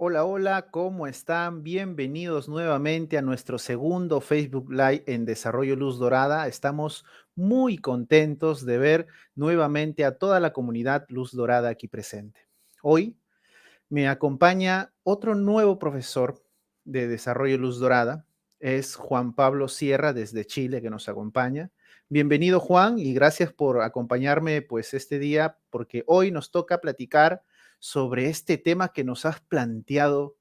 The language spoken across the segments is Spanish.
Hola, hola, ¿cómo están? Bienvenidos nuevamente a nuestro segundo Facebook Live en Desarrollo Luz Dorada. Estamos muy contentos de ver nuevamente a toda la comunidad Luz Dorada aquí presente. Hoy me acompaña otro nuevo profesor de Desarrollo Luz Dorada. Es Juan Pablo Sierra desde Chile que nos acompaña. Bienvenido, Juan, y gracias por acompañarme pues este día porque hoy nos toca platicar sobre este tema que nos has planteado,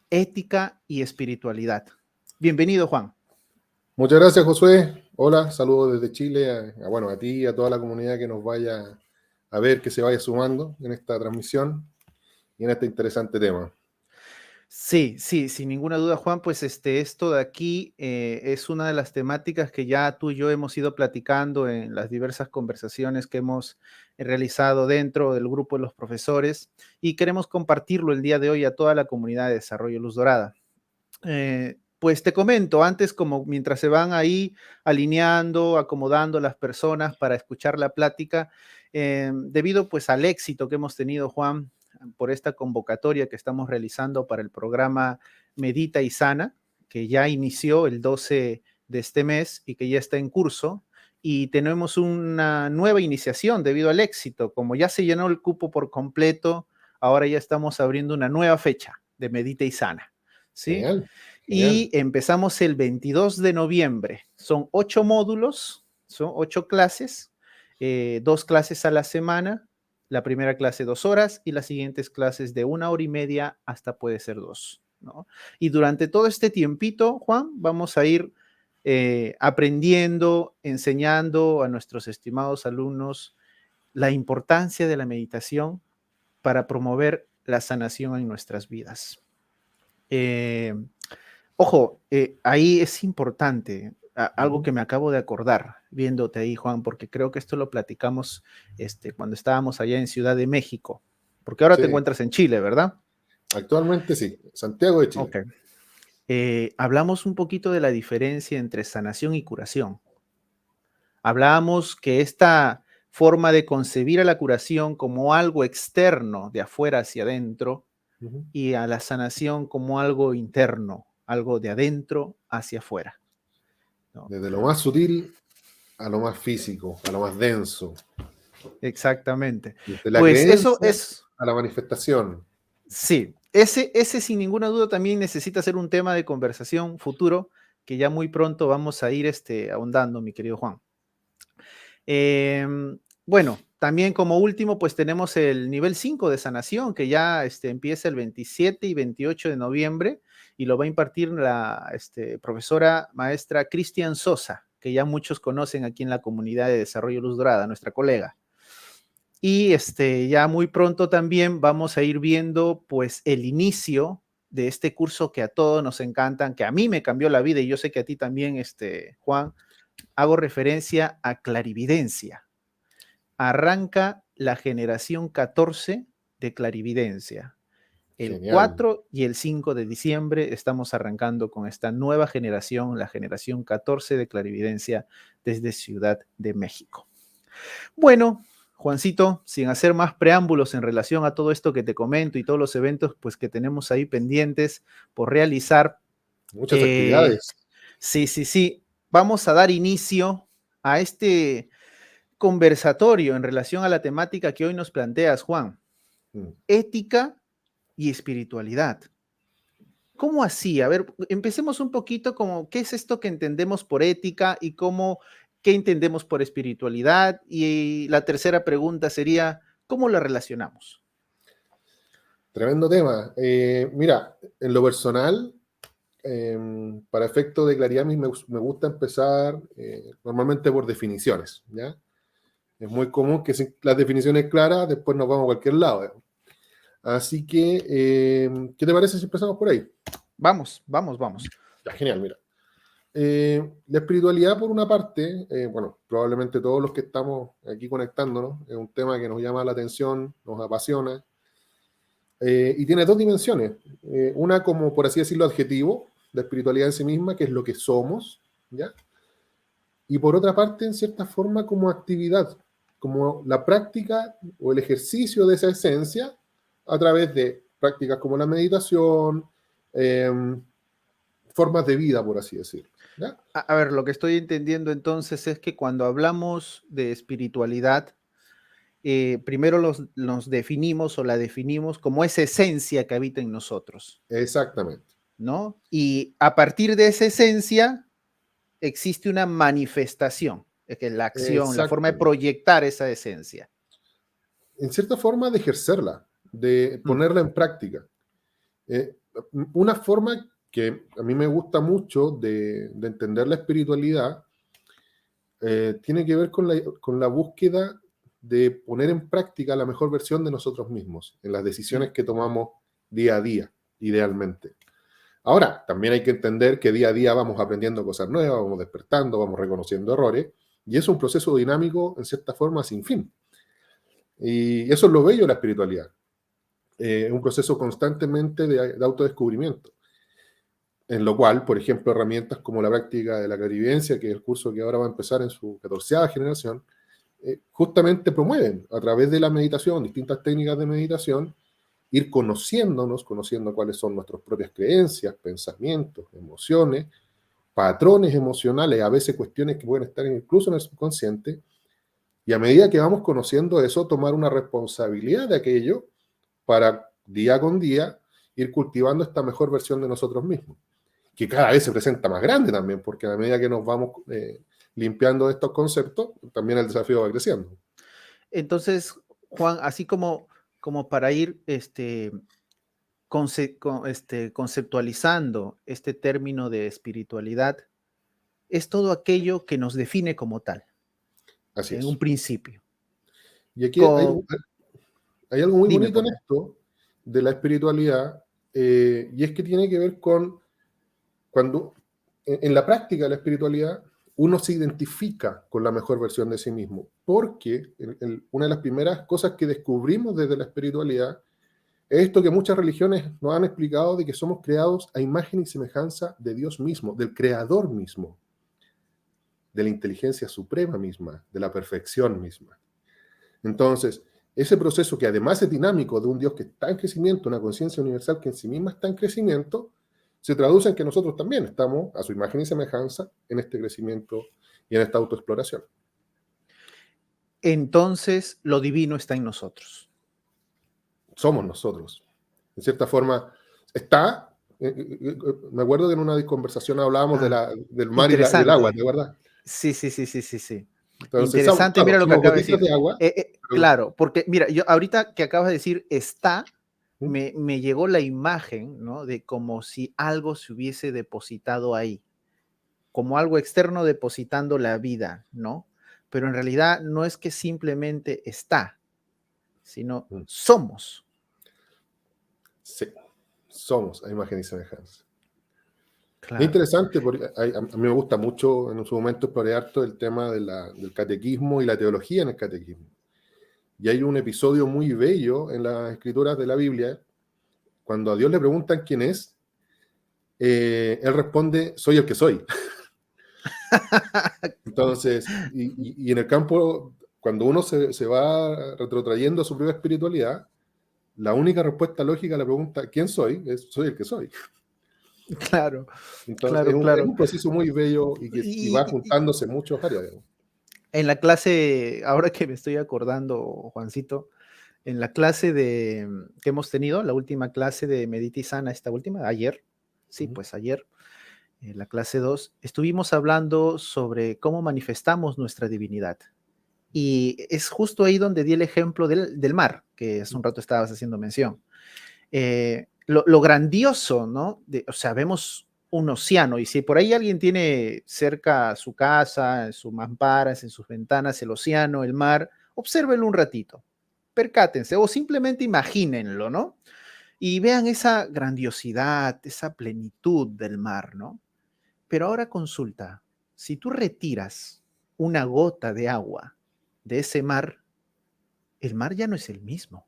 ética y espiritualidad. Bienvenido, Juan. Muchas gracias, Josué. Hola, saludos desde Chile bueno, a ti y a toda la comunidad que nos vaya a ver, que se vaya sumando en esta transmisión y en este interesante tema. Sí, sí, sin ninguna duda, Juan, pues esto de aquí es una de las temáticas que ya tú y yo hemos ido platicando en las diversas conversaciones que hemos realizado dentro del grupo de los profesores y queremos compartirlo el día de hoy a toda la comunidad de Desarrollo Luz Dorada. Pues te comento, antes como mientras se van ahí alineando, acomodando las personas para escuchar la plática, debido pues al éxito que hemos tenido, Juan, por esta convocatoria que estamos realizando para el programa Medita y Sana, que ya inició el 12 de este mes y que ya está en curso, y tenemos una nueva iniciación debido al éxito. Como ya se llenó el cupo por completo, ahora ya estamos abriendo una nueva fecha de Medita y Sana, ¿sí? Genial, genial. Y empezamos el 22 de noviembre. Son 8 módulos, son 8 clases, 2 clases a la semana. La primera clase 2 horas y las siguientes clases de 1 hora y media hasta puede ser 2, ¿no? Y durante todo este tiempito, Juan, vamos a ir aprendiendo, enseñando a nuestros estimados alumnos la importancia de la meditación para promover la sanación en nuestras vidas. Eh, Ojo, ahí es importante, algo Ujú. que me acabo de acordar viéndote ahí, Juan, porque creo que esto lo platicamos cuando estábamos allá en Ciudad de México, porque ahora te Sí, encuentras en Chile, ¿verdad? actualmente sí, Santiago de Chile. Ok. Hablamos un poquito de la diferencia entre sanación y curación. Hablábamos que esta forma de concebir a la curación como algo externo, de afuera hacia adentro, Ujú. y a la sanación como algo interno, algo de adentro hacia afuera, ¿no? Desde lo más sutil a lo más físico, a lo más denso, Exactamente. desde la Pues eso creencia es, a la manifestación. sí, ese sin ninguna duda también necesita ser un tema de conversación futuro que ya muy pronto vamos a ir ahondando, mi querido Juan. Bueno, también como último, pues tenemos el nivel 5 de sanación que ya empieza el 27 y 28 de noviembre y lo va a impartir la profesora maestra Cristian Sosa, que ya muchos conocen aquí en la comunidad de Desarrollo Luz Dorada, nuestra colega. Y ya muy pronto también vamos a ir viendo pues el inicio de este curso que a todos nos encantan, que a mí me cambió la vida y yo sé que a ti también, Juan, hago referencia a clarividencia. Arranca la generación 14 de clarividencia. El Genial. 4 y el 5 de diciembre estamos arrancando con esta nueva generación, la generación 14 de clarividencia desde Ciudad de México. Bueno, Juancito, sin hacer más preámbulos en relación a todo esto que te comento y todos los eventos pues que tenemos ahí pendientes por realizar, Muchas eh, actividades. sí, sí, sí, vamos a dar inicio a este conversatorio en relación a la temática que hoy nos planteas, Juan, Mm. ética y espiritualidad. ¿Cómo así? A ver, empecemos un poquito como, ¿qué es esto que entendemos por ética y qué entendemos por espiritualidad? Y la tercera pregunta sería, ¿cómo la relacionamos? Tremendo tema. Mira, en lo personal, para efecto de claridad, a mí me gusta empezar normalmente por definiciones, ¿ya? Es muy común que sin las definiciones claras, después nos vamos a cualquier lado, ¿eh? Así que, ¿qué te parece si empezamos por ahí? Vamos, vamos, vamos. Ya, genial, mira. La espiritualidad, por una parte, bueno, probablemente todos los que estamos aquí conectándonos, es un tema que nos llama la atención, nos apasiona, y tiene dos dimensiones. Una como, por así decirlo, adjetivo, la espiritualidad en sí misma, que es lo que somos, ¿ya? Y por otra parte, en cierta forma, como actividad, como la práctica o el ejercicio de esa esencia a través de prácticas como la meditación, formas de vida, por así decirlo. ¿Ya? A ver, lo que estoy entendiendo entonces es que cuando hablamos de espiritualidad, primero nos definimos o la definimos como esa esencia que habita en nosotros, Exactamente. ¿no? Y a partir de esa esencia existe una manifestación, es que la acción, la forma de Exactamente. proyectar esa esencia. En cierta forma de ejercerla, de Mm, ponerla en práctica. Eh, una forma que a mí me gusta mucho de entender la espiritualidad tiene que ver con la búsqueda de poner en práctica la mejor versión de nosotros mismos en las mm. decisiones que tomamos día a día, idealmente. Ahora, también hay que entender que día a día vamos aprendiendo cosas nuevas, vamos despertando, vamos reconociendo errores, y es un proceso dinámico, en cierta forma, sin fin. Y eso es lo bello de la espiritualidad. Es un proceso constantemente de autodescubrimiento, en lo cual, por ejemplo, herramientas como la práctica de la clarividencia, que es el curso que ahora va a empezar en su 14ª generación, justamente promueven a través de la meditación, distintas técnicas de meditación, ir conociéndonos, conociendo cuáles son nuestras propias creencias, pensamientos, emociones, patrones emocionales, a veces cuestiones que pueden estar incluso en el subconsciente, y a medida que vamos conociendo eso, tomar una responsabilidad de aquello para día con día ir cultivando esta mejor versión de nosotros mismos, que cada vez se presenta más grande también, porque a medida que nos vamos limpiando de estos conceptos, también el desafío va creciendo. Entonces, Juan, así como para ir conceptualizando este término de espiritualidad, es todo aquello que nos define como tal, Así en un es. principio. Y aquí Co- hay algo muy Dime, bonito en por favor. esto de la espiritualidad, y es que tiene que ver con cuando en la práctica de la espiritualidad uno se identifica con la mejor versión de sí mismo, porque una de las primeras cosas que descubrimos desde la espiritualidad es esto que muchas religiones nos han explicado de que somos creados a imagen y semejanza de Dios mismo, del Creador mismo, de la inteligencia suprema misma, de la perfección misma. Entonces, ese proceso que además es dinámico de un Dios que está en crecimiento, una conciencia universal que en sí misma está en crecimiento, se traduce en que nosotros también estamos a su imagen y semejanza en este crecimiento y en esta autoexploración. Entonces, lo divino está en nosotros. Somos nosotros. En cierta forma, está. Me acuerdo que en una conversación hablábamos Ah, del mar y el agua, interesante. ¿de verdad? Sí, sí, sí, sí, sí, sí. Entonces, Interesante, claro, mira lo que somos acaba de gotitas decir. de agua, pero, Claro, porque mira, yo ahorita que acabas de decir está, ¿Mm? me llegó la imagen, ¿no? De como si algo se hubiese depositado ahí, como algo externo depositando la vida, ¿no? Pero en realidad no es que simplemente está, sino ¿Mm? somos. Sí, somos a imagen y semejanza. Es Claro. interesante porque a mí me gusta mucho en su momento explorar todo el tema del catequismo y la teología en el catequismo. Y hay un episodio muy bello en las escrituras de la Biblia, cuando a Dios le preguntan quién es, él responde, soy el que soy. Entonces, y en el campo, cuando uno se va retrotrayendo a su propia espiritualidad, la única respuesta lógica a la pregunta, ¿quién soy? Es, soy el que soy. Claro, Entonces, claro, es claro. un proceso muy bello y va Y, y- juntándose en muchas áreas. Digamos. en la clase, ahora que me estoy acordando, Juancito, en la clase que hemos tenido, la última clase de Medita y Sana, esta última, ayer, sí, Ujú. pues ayer, en la clase 2 estuvimos hablando sobre cómo manifestamos nuestra divinidad. Y es justo ahí donde di el ejemplo del mar, que hace un rato estabas haciendo mención. Lo grandioso, ¿no? O sea, vemos un océano y si por ahí alguien tiene cerca su casa, en sus mamparas, en sus ventanas, el océano, el mar, obsérvenlo un ratito, percátense o simplemente imagínenlo, ¿no? Y vean esa grandiosidad, esa plenitud del mar, ¿no? Pero ahora consulta, si tú retiras una gota de agua de ese mar, el mar ya no es el mismo,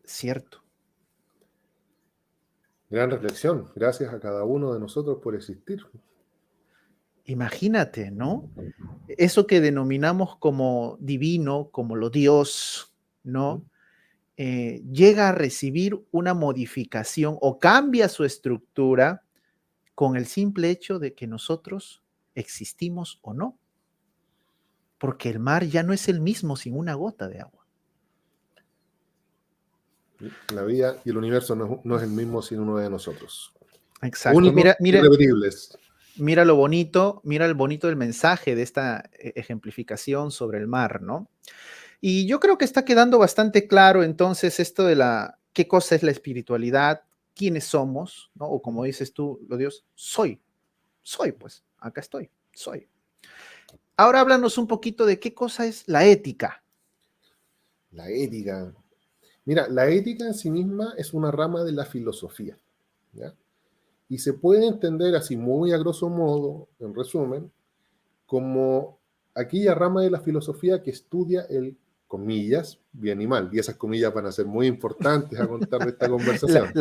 ¿cierto? Gran reflexión. Gracias a cada uno de nosotros por existir. Imagínate, ¿no? Eso que denominamos como divino, como lo Dios, ¿Mm? ¿no? llega a recibir una modificación o cambia su estructura con el simple hecho de que nosotros existimos o no, porque el mar ya no es el mismo sin una gota de agua. La vida y el universo no es el mismo sin uno de nosotros. Exacto. Únicos, irrepetibles. Mira lo bonito, mira el bonito del mensaje de esta ejemplificación sobre el mar, ¿no? Y yo creo que está quedando bastante claro entonces esto de qué cosa es la espiritualidad, quiénes somos, ¿no? O como dices tú, lo Dios, soy, pues, acá estoy, soy. Ahora háblanos un poquito de qué cosa es la ética. La ética. Mira, la ética en sí misma es una rama de la filosofía, ¿ya? Y se puede entender así muy a grosso modo, en resumen, como aquella rama de la filosofía que estudia el, comillas, bien y mal. Y esas comillas van a ser muy importantes a contar de esta conversación.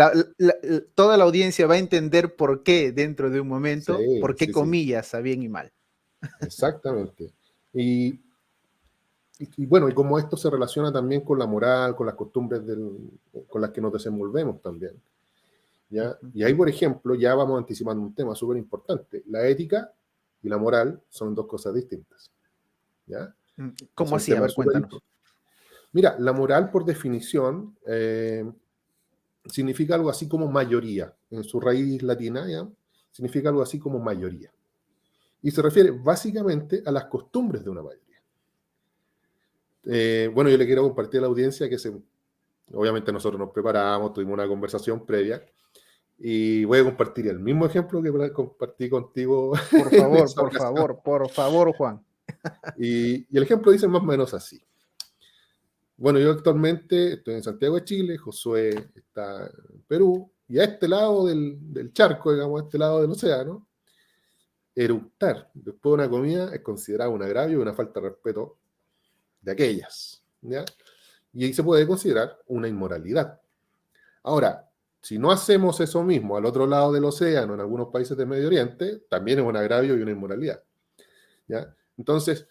Toda la audiencia va a entender por qué dentro de un momento, Sí, por qué sí, sí. comillas a bien y mal. Exactamente. Y bueno, y como esto se relaciona también con la moral, con las costumbres con las que nos desenvolvemos también. ¿Ya? Y ahí, por ejemplo, ya vamos anticipando un tema súper importante. La ética y la moral son dos cosas distintas. ¿Ya? ¿Cómo Son así? A temas ver, súper cuéntanos. importantes. Mira, la moral, por definición, significa algo así como mayoría. En su raíz latina, ¿ya? Significa algo así como mayoría. Y se refiere básicamente a las costumbres de una mayoría. Bueno, yo le quiero compartir a la audiencia que obviamente nosotros nos preparamos, tuvimos una conversación previa, y voy a compartir el mismo ejemplo que compartí contigo. Por En favor, esa por ocasión. favor, por favor, Juan. Y el ejemplo dice más o menos así. Bueno, yo actualmente estoy en Santiago de Chile, Josué está en Perú, y a este lado del charco, digamos, a este lado del océano, eructar después de una comida es considerado un agravio y una falta de respeto de aquellas, ¿ya? Y ahí se puede considerar una inmoralidad. Ahora, si no hacemos eso mismo al otro lado del océano, en algunos países del Medio Oriente, también es un agravio y una inmoralidad, ¿ya? Entonces,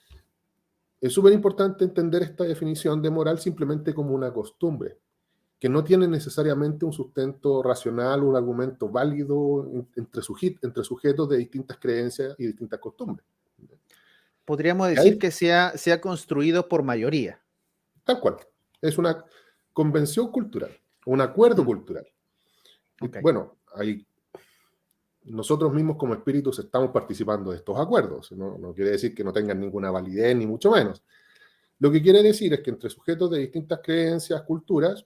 es súper importante entender esta definición de moral simplemente como una costumbre, que no tiene necesariamente un sustento racional o un argumento válido entre sujetos de distintas creencias y distintas costumbres. Podríamos Y decir ahí, que sea construido por mayoría. tal cual, es una convención cultural, un acuerdo cultural. Y Ok. bueno, nosotros mismos como espíritus estamos participando de estos acuerdos. No quiere decir que no tengan ninguna validez, ni mucho menos. Lo que quiere decir es que entre sujetos de distintas creencias, culturas,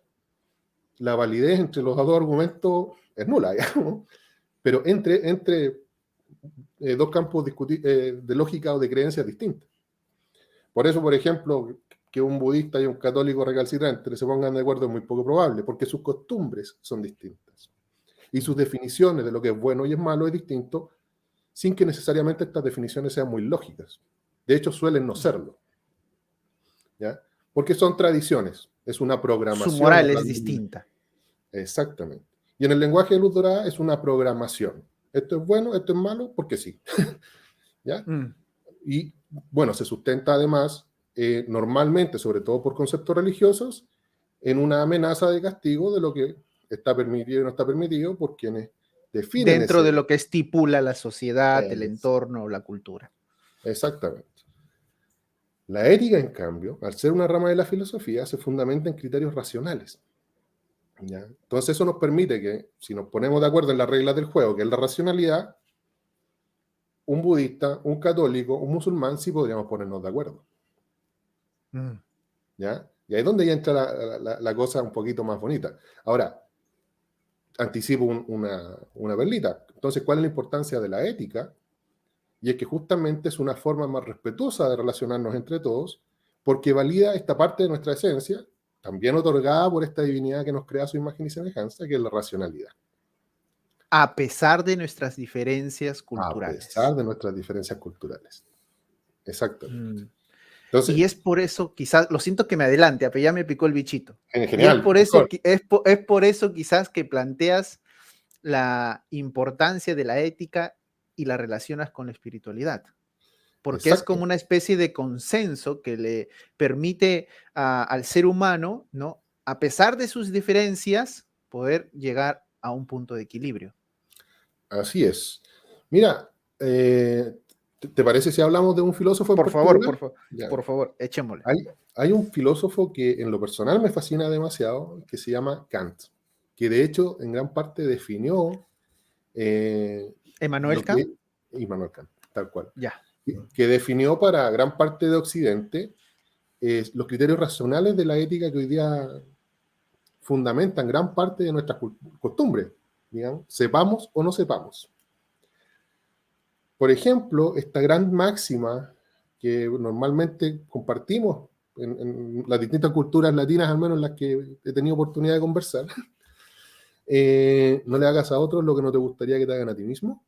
la validez entre los dos argumentos es nula, digamos. Pero entre dos campos de lógica o de creencias distintas. Por eso, por ejemplo, que un budista y un católico recalcitrante se pongan de acuerdo es muy poco probable, porque sus costumbres son distintas. Y sus definiciones de lo que es bueno y es malo es distinto, sin que necesariamente estas definiciones sean muy lógicas. De hecho, suelen no serlo, ¿ya? Porque son tradiciones, es una Su programación. moral es distinta. Exactamente. Y en el lenguaje de luz dorada es una programación. Esto es bueno, esto es malo, porque sí. ¿Ya? Y bueno, se sustenta además, normalmente, sobre todo por conceptos religiosos, en una amenaza de castigo de lo que está permitido y no está permitido por quienes definen Dentro ese. de lo que estipula la sociedad, el Es, entorno o la cultura. exactamente. La ética, en cambio, al ser una rama de la filosofía, se fundamenta en criterios racionales. ¿Ya? Entonces eso nos permite que, si nos ponemos de acuerdo en las reglas del juego, que es la racionalidad, un budista, un católico, un musulmán, sí podríamos ponernos de acuerdo. ¿Ya? Y ahí es donde ya entra la cosa un poquito más bonita. Ahora, anticipo una perlita. Entonces, ¿cuál es la importancia de la ética? Y es que justamente es una forma más respetuosa de relacionarnos entre todos, porque valida esta parte de nuestra esencia, también otorgada por esta divinidad que nos crea su imagen y semejanza, que es la racionalidad. A pesar de nuestras diferencias A pesar culturales. de nuestras diferencias culturales. Exactamente. Mm. Entonces, Y es por eso, quizás, lo siento que me adelante, pero ya me picó el bichito. en Y es general, por eso, mejor. es por eso quizás que planteas la importancia de la ética y la relacionas con la espiritualidad, porque es como Exacto. una especie de consenso que le permite al ser humano, ¿no? a pesar de sus diferencias, poder llegar a un punto de equilibrio. Así es. Mira, ¿te parece si hablamos de un filósofo en particular? Por favor, echémosle. Hay un filósofo que en lo personal me fascina demasiado, que se llama Kant, que de hecho en gran parte definió Emmanuel Kant. Immanuel Kant, tal cual. Ya. Que definió para gran parte de Occidente los criterios racionales de la ética que hoy día fundamentan gran parte de nuestras costumbres, digamos, sepamos o no sepamos. Por ejemplo, esta gran máxima que normalmente compartimos en las distintas culturas latinas, al menos en las que he tenido oportunidad de conversar, no le hagas a otros lo que no te gustaría que te hagan a ti mismo.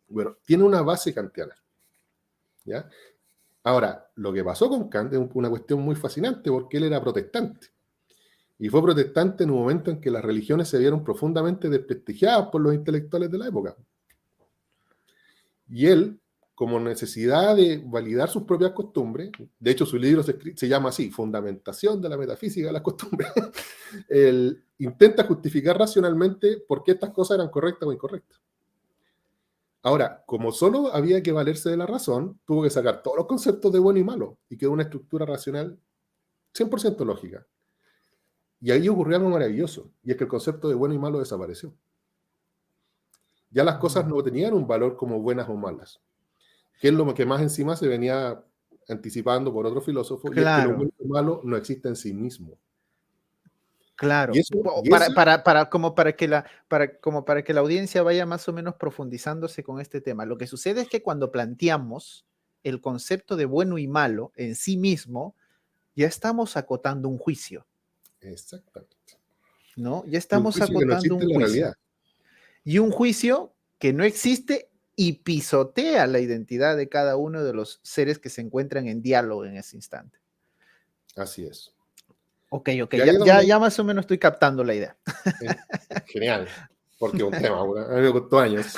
Bueno, tiene una base kantiana, ¿ya? Ahora, lo que pasó con Kant es una cuestión muy fascinante porque él era protestante. Y fue protestante en un momento en que las religiones se vieron profundamente desprestigiadas por los intelectuales de la época. Y él, como necesidad de validar sus propias costumbres, de hecho su libro se llama así, Fundamentación de la Metafísica de las Costumbres, él intenta justificar racionalmente por qué estas cosas eran correctas o incorrectas. Ahora, como solo había que valerse de la razón, tuvo que sacar todos los conceptos de bueno y malo y quedó una estructura racional 100% lógica. Y ahí ocurrió algo maravilloso, y es que el concepto de bueno y malo desapareció. Ya las cosas no tenían un valor como buenas o malas, que es lo que más encima se venía anticipando por otro filósofo, y es que lo bueno y lo malo no existe en sí mismo. Claro, como para que la audiencia vaya más o menos profundizándose con este tema. Lo que sucede es que cuando planteamos el concepto de bueno y malo en sí mismo, ya estamos acotando un juicio. Exactamente. ¿No? Ya estamos acotando un juicio. Realidad. Y un juicio que no existe y pisotea la identidad de cada uno de los seres que se encuentran en diálogo en ese instante. Así es. Ok, ya más o menos estoy captando la idea. Genial, porque es un tema, a mí me costó años.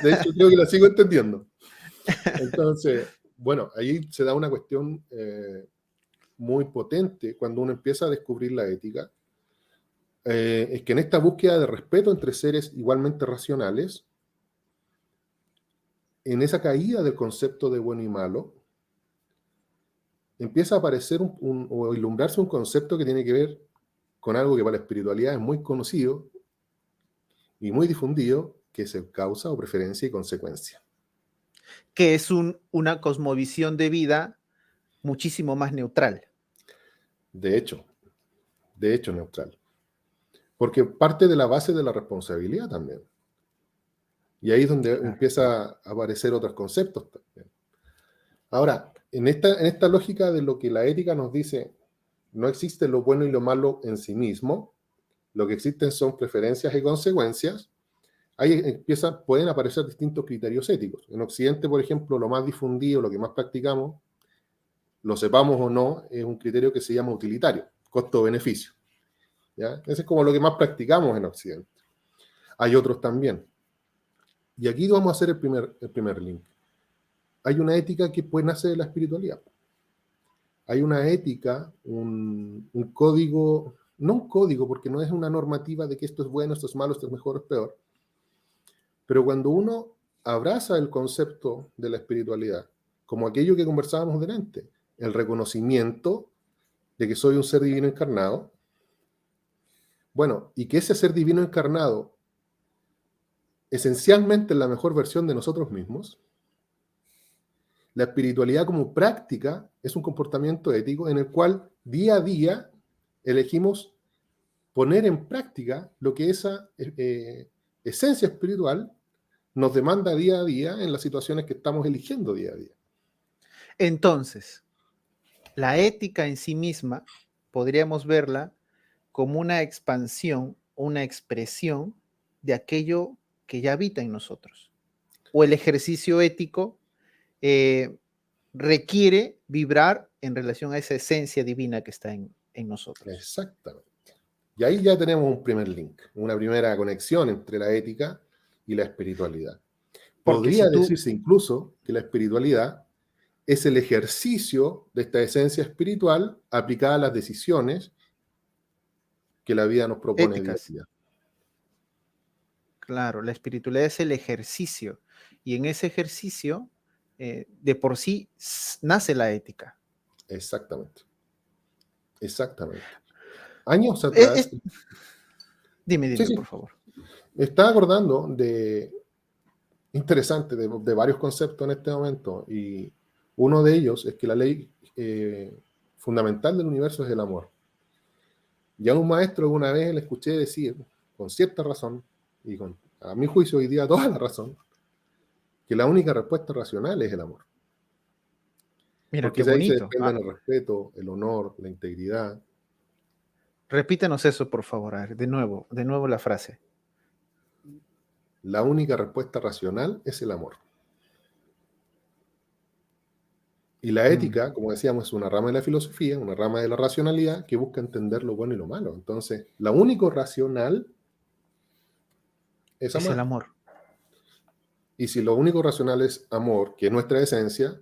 De hecho, creo que la sigo entendiendo. Entonces, bueno, ahí se da una cuestión muy potente cuando uno empieza a descubrir la ética. Es que en esta búsqueda de respeto entre seres igualmente racionales, en esa caída del concepto de bueno y malo, empieza a aparecer o ilumbrarse un concepto que tiene que ver con algo que para la espiritualidad es muy conocido y muy difundido, que es el causa o preferencia y consecuencia. Que es una cosmovisión de vida muchísimo más neutral. De hecho, neutral. Porque parte de la base de la responsabilidad también. Y ahí es donde empieza a aparecer otros conceptos también. Ahora, en esta lógica de lo que la ética nos dice, no existe lo bueno y lo malo en sí mismo, lo que existen son preferencias y consecuencias. Ahí pueden aparecer distintos criterios éticos. En Occidente, por ejemplo, lo más difundido, lo que más practicamos, lo sepamos o no, es un criterio que se llama utilitario, costo-beneficio. ¿Ya? Ese es como lo que más practicamos en Occidente. Hay otros también. Y aquí vamos a hacer el primer link. Hay una ética que puede nacer de la espiritualidad. Hay una ética, un código, no un código, porque no es una normativa de que esto es bueno, esto es malo, esto es mejor, esto es peor. Pero cuando uno abraza el concepto de la espiritualidad, como aquello que conversábamos delante, el reconocimiento de que soy un ser divino encarnado, bueno, y que ese ser divino encarnado esencialmente es la mejor versión de nosotros mismos, la espiritualidad como práctica es un comportamiento ético en el cual día a día elegimos poner en práctica lo que esa esencia espiritual nos demanda día a día en las situaciones que estamos eligiendo día a día. Entonces, la ética en sí misma podríamos verla como una expansión, una expresión de aquello que ya habita en nosotros. O el ejercicio ético requiere vibrar en relación a esa esencia divina que está en nosotros. Exactamente. Y ahí ya tenemos un primer link, una primera conexión entre la ética y la espiritualidad. Podría decirse incluso que la espiritualidad es el ejercicio de esta esencia espiritual aplicada a las decisiones que la vida nos propone día a Éticas. día. Claro, la espiritualidad es el ejercicio y en ese ejercicio de por sí nace la ética. Exactamente, exactamente. Años Eh, atrás, es- Dime, sí, dime, sí, por favor. me estaba acordando de, interesante, de varios conceptos en este momento, y uno de ellos es que la ley fundamental del universo es el amor. Ya un maestro alguna vez le escuché decir, con cierta razón, y a mi juicio hoy día toda la razón, que la única respuesta racional es el amor. Mira, Porque qué de ahí se bonito. desprenden el respeto, el honor, la integridad. Repítenos eso, por favor. A ver, de nuevo la frase. La única respuesta racional es el amor. Y la Mm, ética, como decíamos, es una rama de la filosofía, una rama de la racionalidad que busca entender lo bueno y lo malo. Entonces, lo único racional es es el amar. amor. Y si lo único racional es amor, que es nuestra esencia,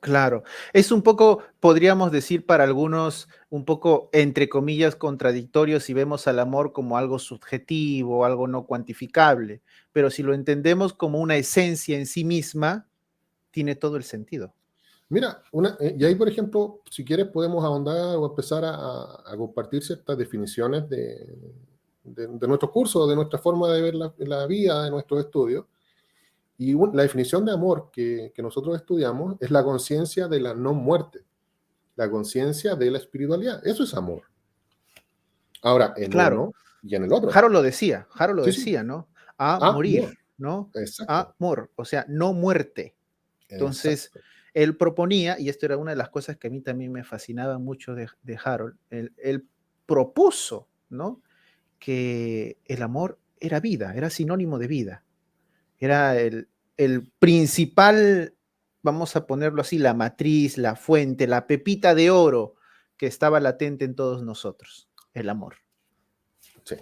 Claro. Es un poco, podríamos decir para algunos, un poco, entre comillas, contradictorio si vemos al amor como algo subjetivo, algo no cuantificable. Pero si lo entendemos como una esencia en sí misma, tiene todo el sentido. mira, y ahí, por ejemplo, si quieres podemos ahondar o empezar a compartir ciertas definiciones de nuestros cursos, de nuestra forma de ver la vida, de nuestros estudios. Y la definición de amor que nosotros estudiamos es la conciencia de la no muerte, la conciencia de la espiritualidad. Eso es amor. Ahora, en Claro, uno y en el otro. Harold lo Sí, sí. decía, ¿no? A morir, Amor. ¿no? Exacto. Amor, o sea, no muerte. Entonces, Exacto. él proponía, y esto era una de las cosas que a mí también me fascinaba mucho de Harold, él propuso, ¿no? Que el amor era vida, era sinónimo de vida, era el principal, vamos a ponerlo así, la matriz, la fuente, la pepita de oro que estaba latente en todos nosotros, el amor. Sí.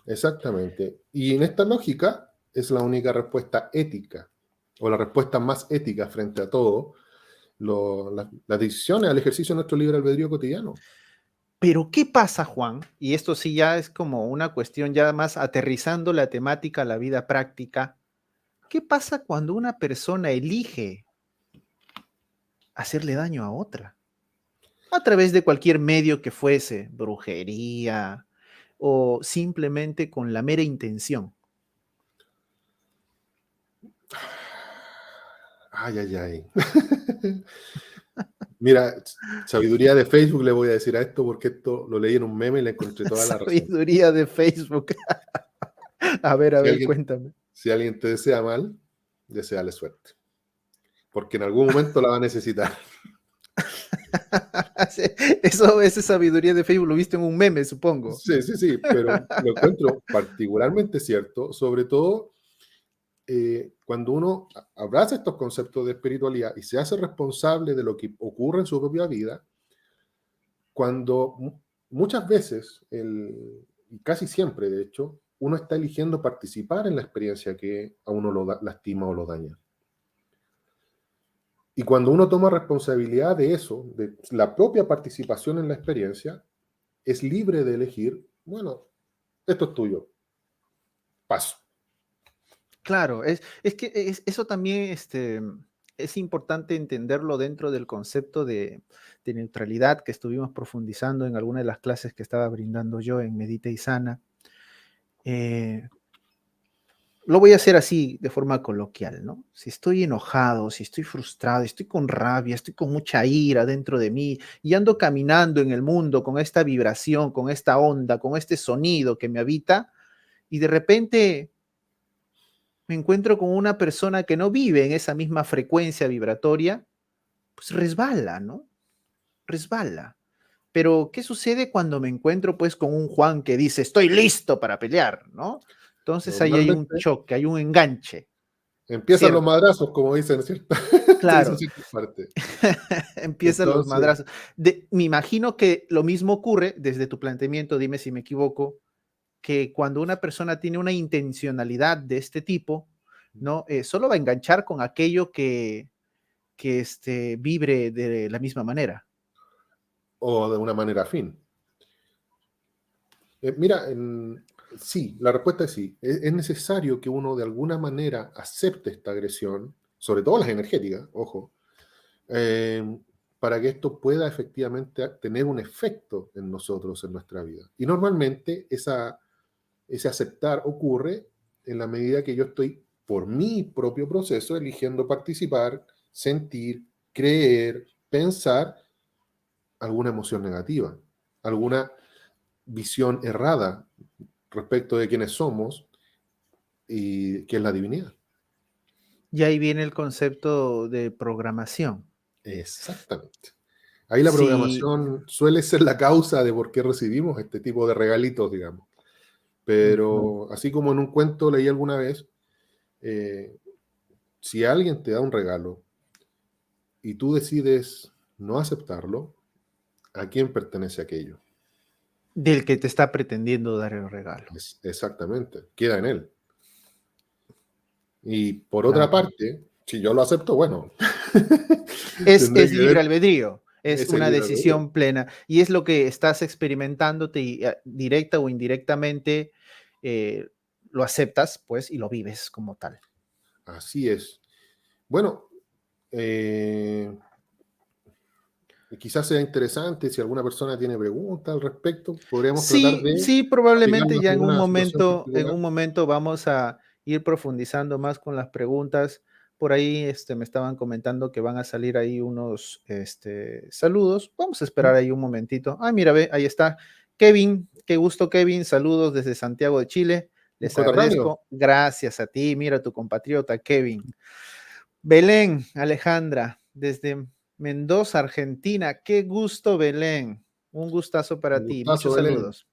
Exactamente. Y en esta lógica es la única respuesta ética, o la respuesta más ética frente a todo, las decisiones al ejercicio de nuestro libre albedrío cotidiano. Pero, ¿qué pasa, Juan? Y esto sí ya es como una cuestión ya más aterrizando la temática a la vida práctica. ¿Qué pasa cuando una persona elige hacerle daño a otra? A través de cualquier medio que fuese, brujería o simplemente con la mera intención. Ay, ay, ay. Mira, sabiduría de Facebook le voy a decir a esto porque esto lo leí en un meme y le encontré toda la razón. Sabiduría de Facebook. A Si ver, alguien, cuéntame. si alguien te desea mal, deséale suerte, porque en algún momento la va a necesitar. Sí, eso, esa sabiduría de Facebook lo viste en un meme, supongo. Sí, sí, sí, pero lo encuentro particularmente cierto, sobre todo cuando uno abraza estos conceptos de espiritualidad y se hace responsable de lo que ocurre en su propia vida, cuando muchas veces, y casi siempre de hecho, uno está eligiendo participar en la experiencia que a uno lastima o lo daña. Y cuando uno toma responsabilidad de eso, de la propia participación en la experiencia, es libre de elegir, bueno, esto es tuyo, paso. Claro, es que eso también es importante entenderlo dentro del concepto de neutralidad que estuvimos profundizando en alguna de las clases que estaba brindando yo en Medita y Sana. Eh, lo voy a hacer así de forma coloquial, ¿no? Si estoy enojado, si estoy frustrado, estoy con rabia, estoy con mucha ira dentro de mí y ando caminando en el mundo con esta vibración, con esta onda, con este sonido que me habita y de repente me encuentro con una persona que no vive en esa misma frecuencia vibratoria, pues resbala, ¿no? Resbala. Pero, ¿qué sucede cuando me encuentro pues con un Juan que dice, estoy listo para pelear, ¿no? Entonces ahí hay un Normalmente choque, hay un enganche, empiezan los ¿cierto? madrazos, como dicen, ¿cierto? Se dice en Claro, ciertas partes. empiezan los Entonces, madrazos. Me imagino que lo mismo ocurre desde tu planteamiento, dime si me equivoco, que cuando una persona tiene una intencionalidad de este tipo, ¿no? Solo va a enganchar con aquello que vibre de la misma manera. o de una manera afín. Mira, sí, la respuesta es sí. Es necesario que uno de alguna manera acepte esta agresión, sobre todo las energéticas, ojo, eh, para que esto pueda efectivamente tener un efecto en nosotros, en nuestra vida. Y normalmente ese aceptar ocurre en la medida que yo estoy, por mi propio proceso, eligiendo participar, sentir, creer, pensar alguna emoción negativa, alguna visión errada respecto de quiénes somos y qué es la divinidad. Y ahí viene el concepto de programación. Exactamente. Ahí la Si, programación suele ser la causa de por qué recibimos este tipo de regalitos, digamos. ujú, Pero así como en un cuento leí alguna vez, eh, si alguien te da un regalo y tú decides no aceptarlo, ¿a quién pertenece aquello? del que te está pretendiendo dar el regalo. Exactamente, queda en él. Y por otra Claro. parte, si yo lo acepto, bueno, tendré Es que libre ver albedrío, es ese una libre albedrío. decisión plena y es lo que estás experimentándote y directa o indirectamente eh, lo aceptas, pues, y lo vives como tal. Así es. Bueno, eh, quizás sea interesante si alguna persona tiene preguntas al respecto, podríamos tratar Sí, de sí, probablemente aplicarlo ya según una situación en particular. un momento vamos a ir profundizando más con las preguntas. Por ahí me estaban comentando que van a salir ahí unos saludos. Vamos a esperar ¿Mm? ahí un momentito. Ah, mira, ve, ahí está. Kevin, qué gusto, Kevin. Saludos desde Santiago de Chile. Un Les coterráneo. agradezco. Gracias a ti. Mira tu compatriota, Kevin. Belén, Alejandra, desde Mendoza, Argentina. Qué gusto, Belén. Un gustazo Un para ti. gustazo, Muchos Belén. saludos.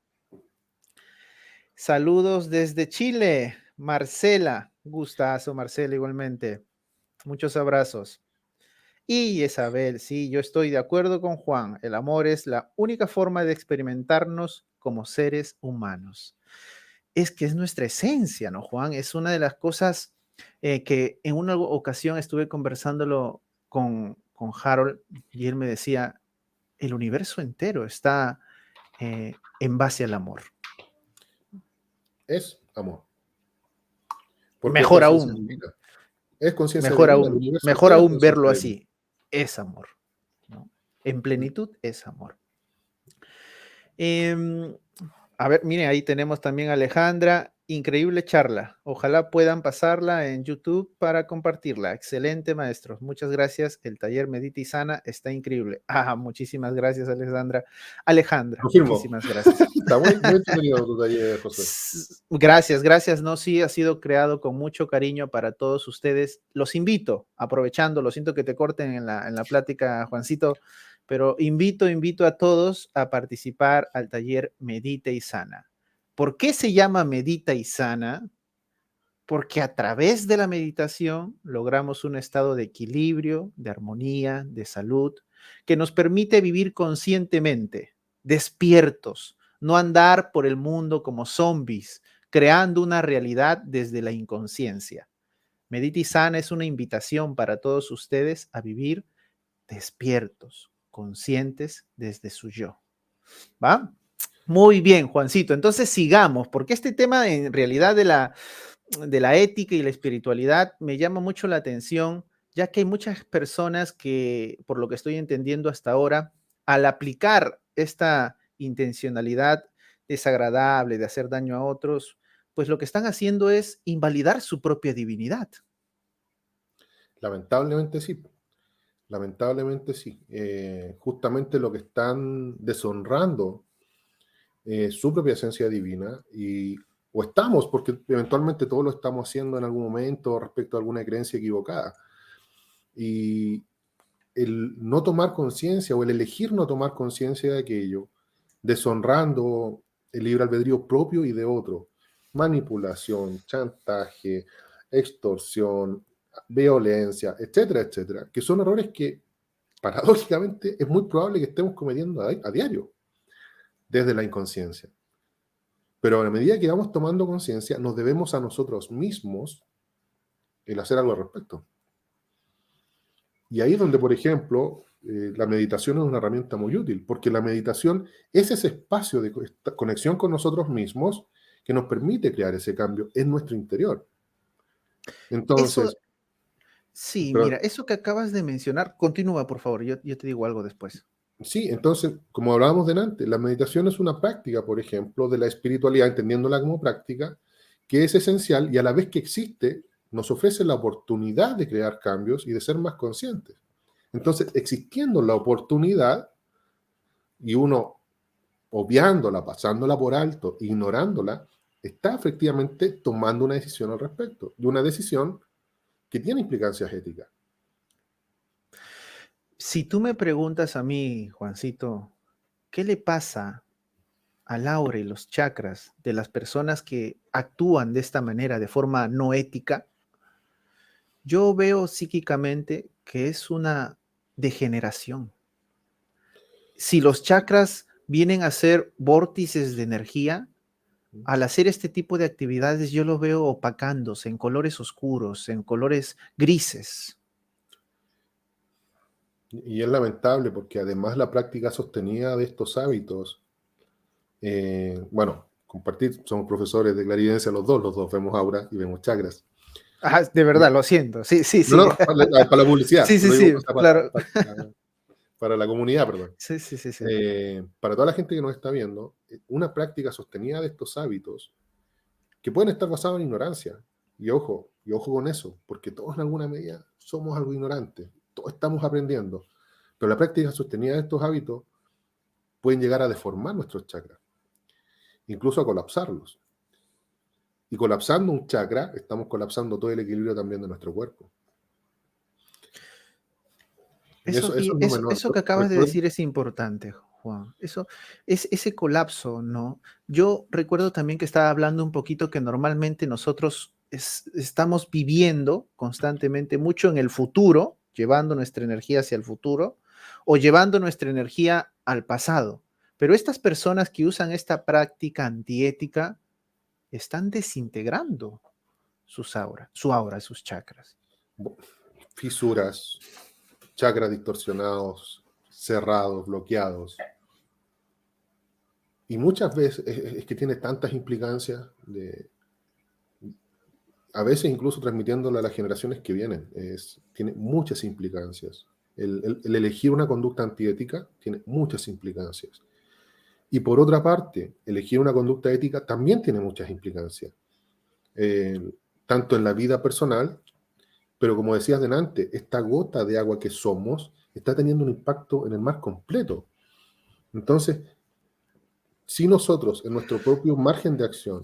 Saludos desde Chile, Marcela. Gustazo, Marcela, igualmente. Muchos abrazos. Y Isabel, sí, yo estoy de acuerdo con Juan. El amor es la única forma de experimentarnos como seres humanos. Es que es nuestra esencia, ¿no, Juan? Es una de las cosas que en una ocasión estuve conversándolo con Harold y él me decía, el universo entero está en base al amor. Es amor, porque es Mejor conciencia aún, divina. Es conciencia divina, el universo mejor entero es aún conciencia verlo divina. así. Es amor, ¿no? En plenitud es amor. Em, a ver, mire, ahí tenemos también a Alejandra. Increíble charla. Ojalá puedan pasarla en YouTube para compartirla. Excelente, maestros. Muchas gracias. El taller Medita y Sana está increíble. Ah, muchísimas gracias, Alejandra. Alejandra, Confirmo. muchísimas gracias. Está muy, muy entretenido tu taller, José. Gracias, gracias. No, sí, ha sido creado con mucho cariño para todos ustedes. Los invito, aprovechando, lo siento que te corten en la plática, Juancito, pero invito a todos a participar al taller Medita y Sana. ¿Por qué se llama Medita y Sana? Porque a través de la meditación logramos un estado de equilibrio, de armonía, de salud, que nos permite vivir conscientemente, despiertos, no andar por el mundo como zombies, creando una realidad desde la inconsciencia. Medita y Sana es una invitación para todos ustedes a vivir despiertos, conscientes desde su yo. ¿Va? Muy bien, Juancito. Entonces sigamos, porque este tema en realidad de la ética y la espiritualidad me llama mucho la atención, ya que hay muchas personas que, por lo que estoy entendiendo hasta ahora, al aplicar esta intencionalidad desagradable de hacer daño a otros, pues lo que están haciendo es invalidar su propia divinidad. Lamentablemente sí. Lamentablemente sí. Justamente lo que están deshonrando su propia esencia divina o estamos, porque eventualmente todos lo estamos haciendo en algún momento respecto a alguna creencia equivocada. Y el no tomar conciencia o el elegir no tomar conciencia de aquello, deshonrando el libre albedrío propio y de otro, manipulación, chantaje, extorsión, violencia, etcétera, etcétera, que son errores que paradójicamente es muy probable que estemos cometiendo a diario desde la inconsciencia. Pero a medida que vamos tomando conciencia, nos debemos a nosotros mismos el hacer algo al respecto. Y ahí es donde, por ejemplo, la meditación es una herramienta muy útil, porque la meditación es ese espacio de conexión con nosotros mismos que nos permite crear ese cambio en nuestro interior. Eso, Entonces, sí, pero, mira, eso que acabas de mencionar, continúa, por favor, yo te digo algo después. sí, entonces, como hablábamos delante, la meditación es una práctica, por ejemplo, de la espiritualidad, entendiéndola como práctica, que es esencial y a la vez que existe, nos ofrece la oportunidad de crear cambios y de ser más conscientes. Entonces, existiendo la oportunidad y uno obviándola, pasándola por alto, ignorándola, está efectivamente tomando una decisión al respecto, y una decisión que tiene implicancias éticas. Si tú me preguntas a mí, Juancito, ¿qué le pasa al aura y los chakras de las personas que actúan de esta manera, de forma no ética? Yo veo psíquicamente que es una degeneración. Si los chakras vienen a ser vórtices de energía, al hacer este tipo de actividades yo lo veo opacándose en colores oscuros, en colores grises. Y es lamentable porque además la práctica sostenida de estos hábitos, bueno, compartir, somos profesores de clarividencia los dos vemos aura y vemos chakras. Ah, de verdad, lo siento. Sí, sí, No, sí. no, para la publicidad, Sí, sí, lo digo, sí, o sea, claro. para la comunidad, perdón. Sí, sí, sí, sí. Para toda la gente que nos está viendo, una práctica sostenida de estos hábitos que pueden estar basados en ignorancia. Y ojo con eso, porque todos en alguna medida somos algo ignorantes, todos estamos aprendiendo, pero la práctica sostenida de estos hábitos pueden llegar a deformar nuestros chakras, incluso a colapsarlos. Y colapsando un chakra, estamos colapsando todo el equilibrio también de nuestro cuerpo. Y Eso, eso y es no eso, menor. eso que acabas de decir es importante, Juan. Eso es ese colapso, ¿no? Yo recuerdo también que estaba hablando un poquito que normalmente nosotros estamos viviendo constantemente mucho en el futuro, llevando nuestra energía hacia el futuro o llevando nuestra energía al pasado. Pero estas personas que usan esta práctica antiética están desintegrando su aura, sus chakras. Fisuras, chakras distorsionados, cerrados, bloqueados. Y muchas veces es que tiene tantas implicancias, a veces incluso transmitiéndolo a las generaciones que vienen. Tiene muchas implicancias. El elegir una conducta antiética tiene muchas implicancias. Y por otra parte, elegir una conducta ética también tiene muchas implicancias, eh, tanto en la vida personal, pero como decías delante, esta gota de agua que somos está teniendo un impacto en el mar completo. Entonces, si nosotros en nuestro propio margen de acción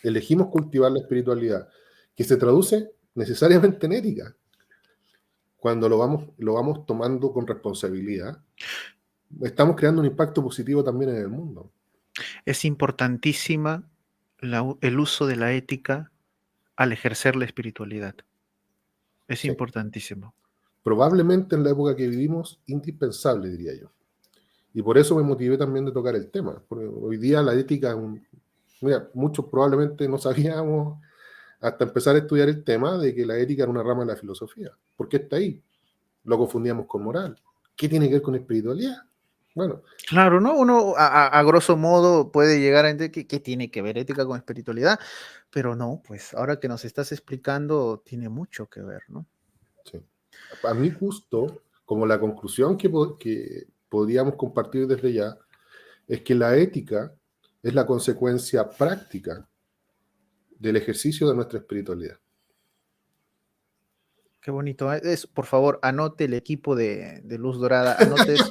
elegimos cultivar la espiritualidad, que se traduce necesariamente en ética, cuando lo vamos tomando con responsabilidad, estamos creando un impacto positivo también en el mundo. Es importantísima el uso de la ética al ejercer la espiritualidad. Es Sí. importantísimo. Probablemente en la época que vivimos, indispensable, diría yo. Y por eso me motivé también de tocar el tema, porque hoy día la ética, mira, muchos probablemente no sabíamos hasta empezar a estudiar el tema de que la ética era una rama de la filosofía. ¿Por qué está ahí? Lo confundíamos con moral. ¿Qué tiene que ver con espiritualidad? Bueno, Claro, ¿no? Uno a grosso modo puede llegar a entender que tiene que ver ética con espiritualidad, pero no, pues ahora que nos estás explicando, tiene mucho que ver, ¿no? sí. A mi gusto, como la conclusión que podríamos compartir desde ya, es que la ética es la consecuencia práctica del ejercicio de nuestra espiritualidad. Qué bonito. Por favor, anote el equipo de Luz Dorada, anote eso.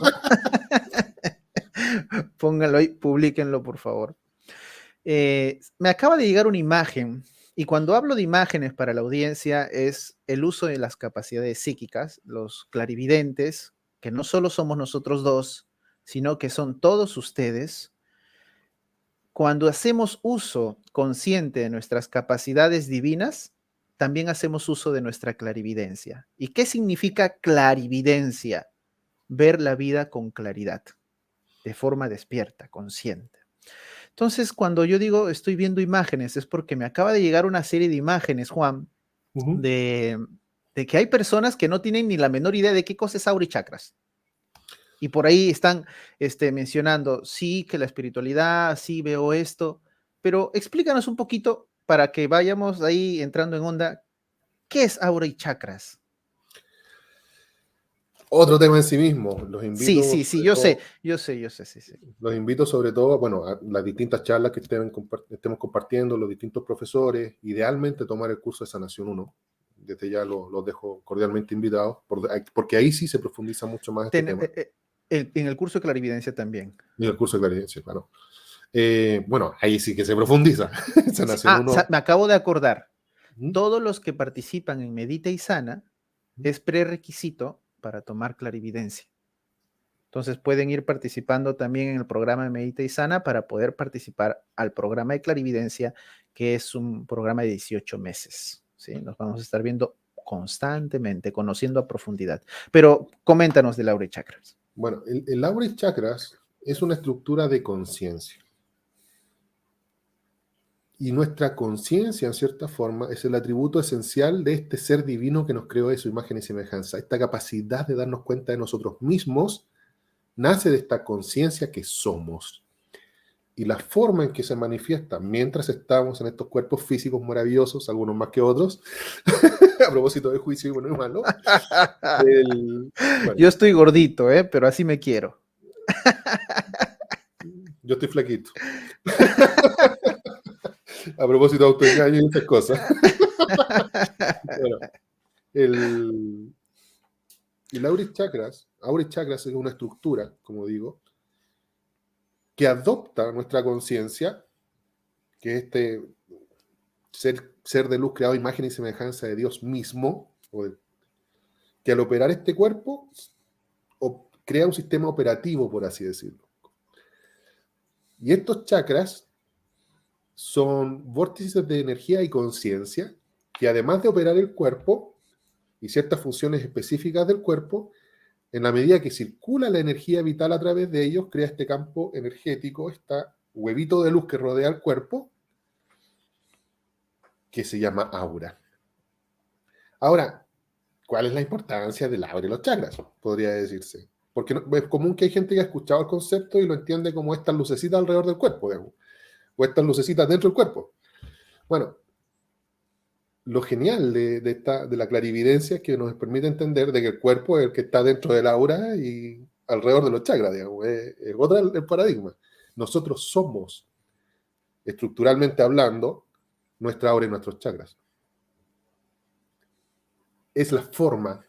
Pónganlo ahí, publíquenlo, por favor. Me acaba de llegar una imagen, y cuando hablo de imágenes para la audiencia es el uso de las capacidades psíquicas, los clarividentes, que no solo somos nosotros dos, sino que son todos ustedes. Cuando hacemos uso consciente de nuestras capacidades divinas, también hacemos uso de nuestra clarividencia. ¿Y qué significa clarividencia? Ver la vida con claridad, de forma despierta, consciente. Entonces, cuando yo digo estoy viendo imágenes, es porque me acaba de llegar una serie de imágenes, Juan, Uh -huh. de de que hay personas que no tienen ni la menor idea de qué cosa es aura y chakras. Y por ahí están mencionando, sí, que la espiritualidad, sí, veo esto, pero explícanos un poquito para que vayamos ahí entrando en onda, ¿qué es aura y chakras? Otro tema en sí mismo. Sí, sí, sí, yo sé, sí, sí. Los invito sobre todo, bueno, a las distintas charlas que estemos compartiendo, los distintos profesores, idealmente tomar el curso de Sanación 1. Desde ya los dejo cordialmente invitados, porque ahí sí se profundiza mucho más este tema. En el curso de clarividencia también. Y el curso de clarividencia, claro. Bueno, ahí sí que se profundiza. Sanación Sí, 1. me acabo de acordar. ¿Mm? Todos los que participan en Medita y Sana es prerequisito para tomar clarividencia. Entonces pueden ir participando también en el programa de Medita y Sana para poder participar al programa de clarividencia, que es un programa de 18 meses. ¿Sí? Nos vamos a estar viendo constantemente, conociendo a profundidad. Pero coméntanos del aura y chakras. Bueno, el aura y chakras es una estructura de conciencia. Y nuestra conciencia, en cierta forma, es el atributo esencial de este ser divino que nos creó de su imagen y semejanza. Esta capacidad de darnos cuenta de nosotros mismos nace de esta conciencia que somos. Y la forma en que se manifiesta mientras estamos en estos cuerpos físicos maravillosos, algunos más que otros, a propósito de juicio y bueno y malo. Bueno, yo estoy gordito, pero así me quiero. Yo estoy flaquito. A propósito de autoengaño y esas cosas. Bueno, el Aura y Chakras es una estructura, como digo, que adopta nuestra conciencia, que es este ser de luz creado a imagen y semejanza de Dios mismo, que al operar este cuerpo crea un sistema operativo, por así decirlo. Y estos chakras son vórtices de energía y conciencia que además de operar el cuerpo y ciertas funciones específicas del cuerpo, en la medida que circula la energía vital a través de ellos, crea este campo energético, este huevito de luz que rodea el cuerpo, que se llama aura. Ahora, ¿cuál es la importancia del aura y los chakras? Podría decirse. Porque es común que hay gente que ha escuchado el concepto y lo entiende como estas lucecitas alrededor del cuerpo, digamos, o estas lucecitas dentro del cuerpo. Bueno, lo genial de la clarividencia es que nos permite entender de que el cuerpo es el que está dentro del aura y alrededor de los chakras, digamos. Es otro el paradigma. Nosotros somos, estructuralmente hablando, nuestra aura y nuestros chakras. Es la forma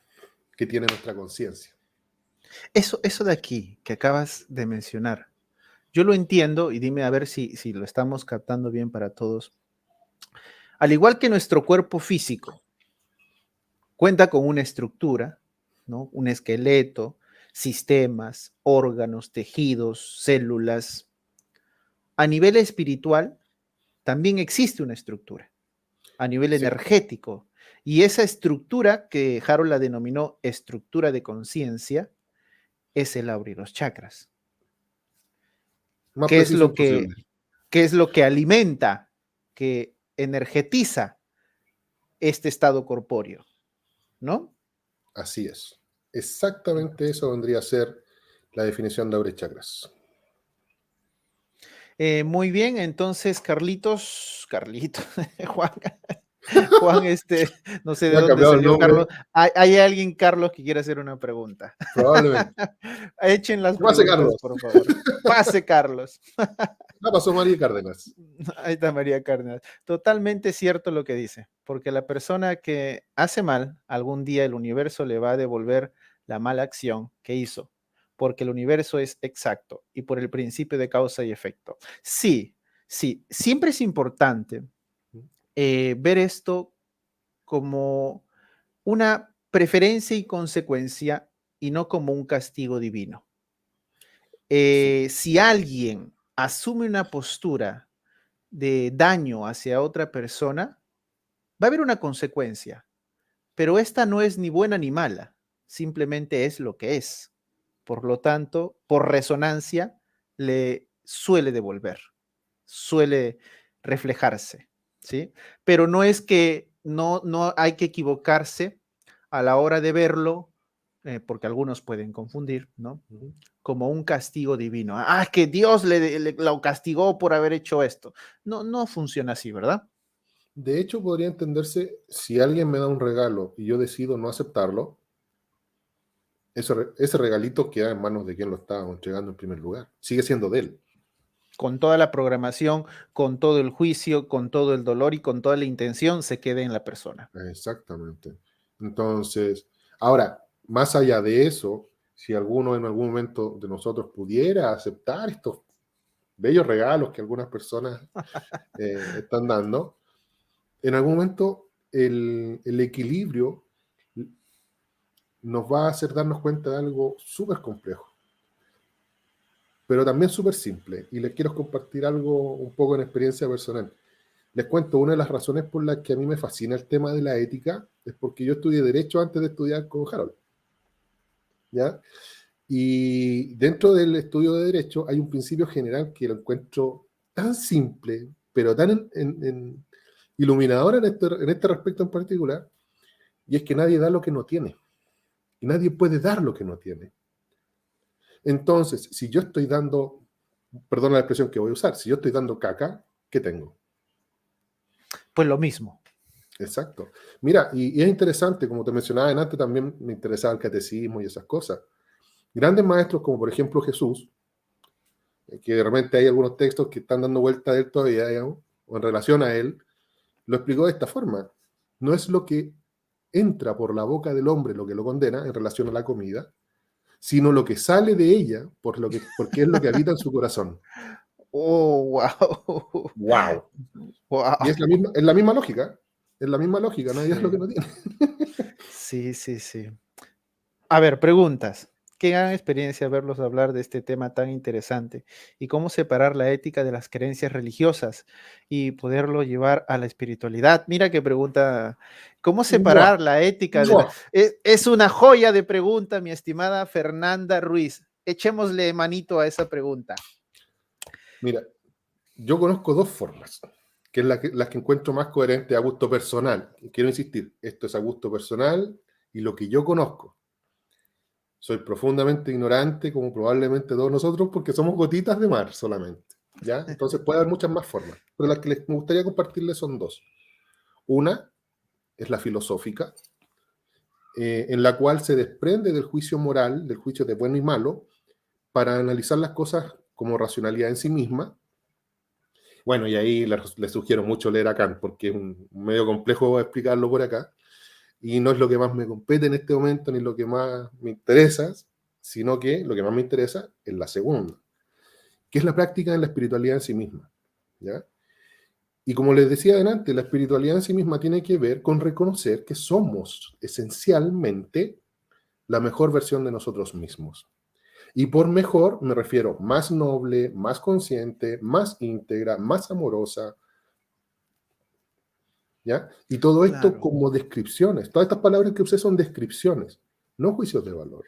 que tiene nuestra conciencia. Eso de aquí que acabas de mencionar, yo lo entiendo y dime a ver si lo estamos captando bien para todos. Al igual que nuestro cuerpo físico cuenta con una estructura, ¿no? Un esqueleto, sistemas, órganos, tejidos, células. A nivel espiritual también existe una estructura, a nivel Sí. energético. Y esa estructura que Harold la denominó estructura de conciencia es el aura y los chakras. Más ¿Qué es preciso lo que, imposible. qué es lo que alimenta, que energetiza este estado corpóreo? ¿No? Así es. Exactamente eso vendría a ser la definición de aura y chakras. Muy bien, entonces Carlitos, Juan, Juan, no sé de Ya ha dónde cambiado el salió nombre, Carlos. Hay alguien, Carlos, que quiere hacer una pregunta. probablemente. Echen las ¿Qué pasa, preguntas, Carlos? por favor. Pase, Carlos. La pasó María Cárdenas. Ahí está María Cárdenas. Totalmente cierto lo que dice, porque la persona que hace mal, algún día el universo le va a devolver la mala acción que hizo, porque el universo es exacto y por el principio de causa y efecto. Sí, sí, siempre es importante ver esto como una preferencia y consecuencia y no como un castigo divino. Sí. Si alguien asume una postura de daño hacia otra persona, va a haber una consecuencia, pero esta no es ni buena ni mala, simplemente es lo que es. Por lo tanto, por resonancia, le suele devolver, suele reflejarse, ¿sí? Pero no es que no hay que equivocarse a la hora de verlo, porque algunos pueden confundir, ¿no? Como un castigo divino. Ah, que Dios lo castigó por haber hecho esto. No, no funciona así, ¿verdad? De hecho, podría entenderse, si alguien me da un regalo y yo decido no aceptarlo, ese regalito queda en manos de quien lo está entregando en primer lugar. Sigue siendo de él. Con toda la programación, con todo el juicio, con todo el dolor y con toda la intención se quede en la persona. Exactamente. Entonces, ahora, más allá de eso, si alguno en algún momento de nosotros pudiera aceptar estos bellos regalos que algunas personas están dando, en algún momento el equilibrio nos va a hacer darnos cuenta de algo súper complejo, pero también súper simple. Y les quiero compartir algo un poco en experiencia personal. Les cuento, una de las razones por las que a mí me fascina el tema de la ética es porque yo estudié Derecho antes de estudiar con Harold, ¿ya? Y dentro del estudio de Derecho hay un principio general que lo encuentro tan simple, pero tan iluminador en este respecto en particular, y es que nadie da lo que no tiene, y nadie puede dar lo que no tiene. Entonces, si yo estoy dando, perdón la expresión que voy a usar, si yo estoy dando caca, ¿qué tengo? Pues lo mismo. Exacto. Mira, y es interesante, como te mencionaba antes, también me interesaba el catecismo y esas cosas. Grandes maestros, como por ejemplo Jesús, que de repente hay algunos textos que están dando vuelta de él todavía, digamos, o en relación a él, lo explicó de esta forma. No es lo que entra por la boca del hombre lo que lo condena en relación a la comida, sino lo que sale de ella porque es lo que habita en su corazón. Oh, wow. ¡Wow! Wow. Y es la misma lógica. Es la misma lógica, nadie es lo que Sí, no tiene. sí, sí, sí. A ver, preguntas. Qué gran experiencia verlos hablar de este tema tan interesante y cómo separar la ética de las creencias religiosas y poderlo llevar a la espiritualidad. Mira qué pregunta, ¿cómo ¡Mua! separar la ética de la... ¡Mua! Es una joya de pregunta, mi estimada Fernanda Ruiz. Echémosle manito a esa pregunta. Mira, yo conozco dos formas, que es las que encuentro más coherentes a gusto personal. Y quiero insistir, esto es a gusto personal y lo que yo conozco. Soy profundamente ignorante, como probablemente todos nosotros, porque somos gotitas de mar solamente, ¿ya? Entonces puede haber muchas más formas, pero las que me gustaría compartirles son dos. Una es la filosófica, en la cual se desprende del juicio moral, del juicio de bueno y malo, para analizar las cosas como racionalidad en sí misma. Bueno, y ahí les sugiero mucho leer a Kant, porque es un medio complejo explicarlo por acá, y no es lo que más me compete en este momento, ni lo que más me interesa, sino que lo que más me interesa es la segunda, que es la práctica en la espiritualidad en sí misma, ¿ya? Y como les decía adelante, la espiritualidad en sí misma tiene que ver con reconocer que somos esencialmente la mejor versión de nosotros mismos. Y por mejor me refiero más noble, más consciente, más íntegra, más amorosa, ¿ya? Y todo esto Claro. como descripciones. Todas estas palabras que usé son descripciones, no juicios de valor.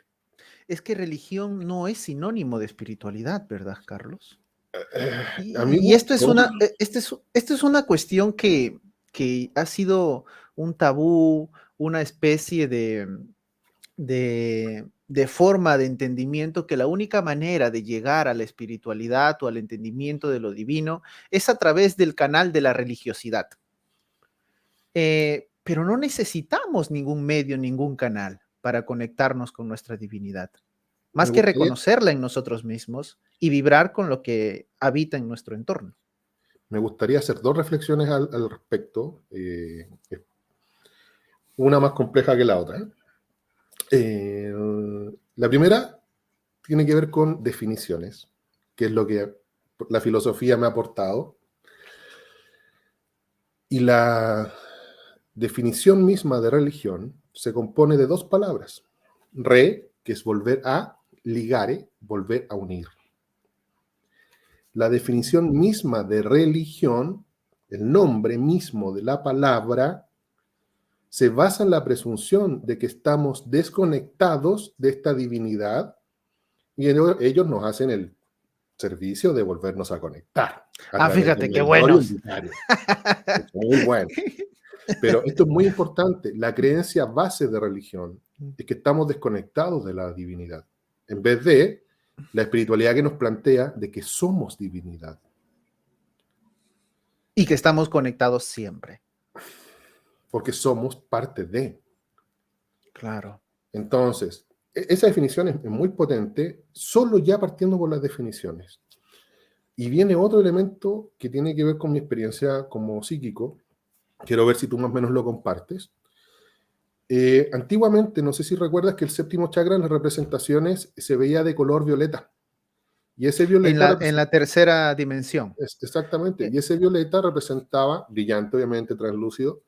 Es que religión no es sinónimo de espiritualidad, ¿verdad, Carlos? Y Amigo, esto es no, esto es una cuestión que ha sido un tabú, una especie de forma de entendimiento que la única manera de llegar a la espiritualidad o al entendimiento de lo divino es a través del canal de la religiosidad. Pero no necesitamos ningún medio, ningún canal para conectarnos con nuestra divinidad, me más que gustaría, reconocerla en nosotros mismos y vibrar con lo que habita en nuestro entorno. me gustaría hacer dos reflexiones al respecto, una más compleja que la otra. Eh, la primera tiene que ver con definiciones, que es lo que la filosofía me ha aportado. Y la definición misma de religión se compone de dos palabras. Re, que es volver a, ligare, volver a unir. La definición misma de religión, el nombre mismo de la palabra, se basa en la presunción de que estamos desconectados de esta divinidad y ellos nos hacen servicio de volvernos a conectar a Ah, través del fíjate qué lenguaje buenos. unitario. Es muy bueno. Pero esto es muy importante. La creencia base de religión es que estamos desconectados de la divinidad, en vez de la espiritualidad que nos plantea de que somos divinidad. Y que estamos conectados siempre. Porque somos parte de. Claro. Entonces, esa definición es muy potente, solo ya partiendo por las definiciones. Y viene otro elemento que tiene que ver con mi experiencia como psíquico. Quiero ver si tú más o menos lo compartes. Antiguamente, no sé si recuerdas que el séptimo chakra en las representaciones se veía de color violeta. Y ese violeta En la tercera dimensión. exactamente, y ese violeta representaba, brillante obviamente, translúcido,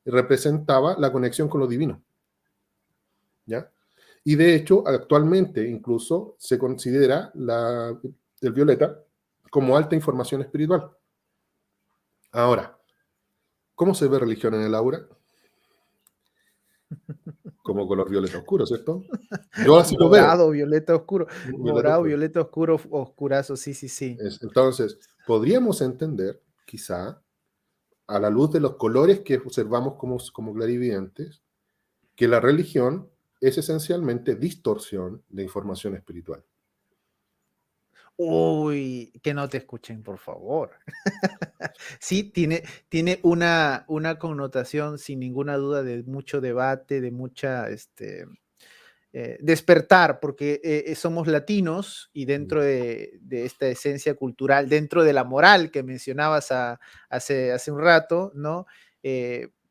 representaba la conexión con lo divino. ¿Ya? Y de hecho, actualmente incluso se considera el violeta como alta información espiritual. Ahora, ¿cómo se ve religión en el aura? Como color violeta oscuro, ¿cierto? Yo así lo veo. Morado, violeta oscuro. Violeta Morado, oscuro. violeta oscuro, oscurazo, sí, sí, sí. Entonces, podríamos entender, quizá, a la luz de los colores que observamos como clarividentes, que la religión es esencialmente distorsión de información espiritual. Uy, que no te escuchen, por favor. Sí, tiene una connotación sin ninguna duda de mucho debate, de mucha despertar, porque somos latinos y dentro de esta esencia cultural, dentro de la moral que mencionabas hace un rato, ¿no?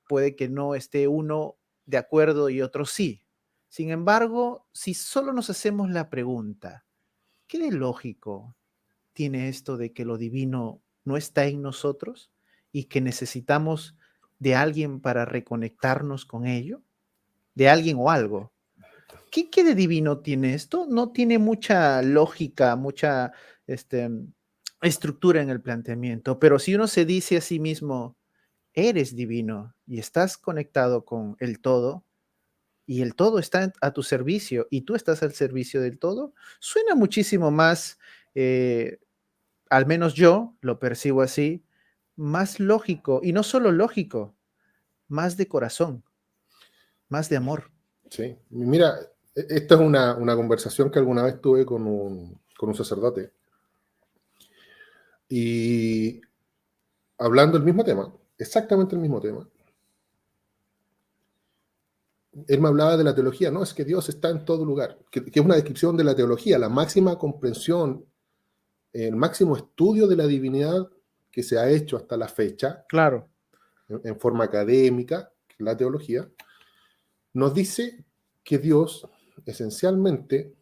Puede que no esté uno de acuerdo y otro sí. Sin embargo, si solo nos hacemos la pregunta, ¿qué de lógico tiene esto de que lo divino no está en nosotros y que necesitamos de alguien para reconectarnos con ello? ¿De alguien o algo? ¿Qué de divino tiene esto? No tiene mucha lógica, mucha este, estructura en el planteamiento, pero si uno se dice a sí mismo, eres divino y estás conectado con el todo, y el todo está a tu servicio y tú estás al servicio del todo, suena muchísimo más, al menos yo lo percibo así, más lógico, y no solo lógico, más de corazón, más de amor. Sí, mira, esta es una conversación que alguna vez tuve con un sacerdote y hablando del mismo tema, exactamente el mismo tema. Él me hablaba de la teología, no, es que Dios está en todo lugar, que es una descripción de la teología, la máxima comprensión, el máximo estudio de la divinidad que se ha hecho hasta la fecha, Claro. en forma académica, la teología, nos dice que Dios esencialmente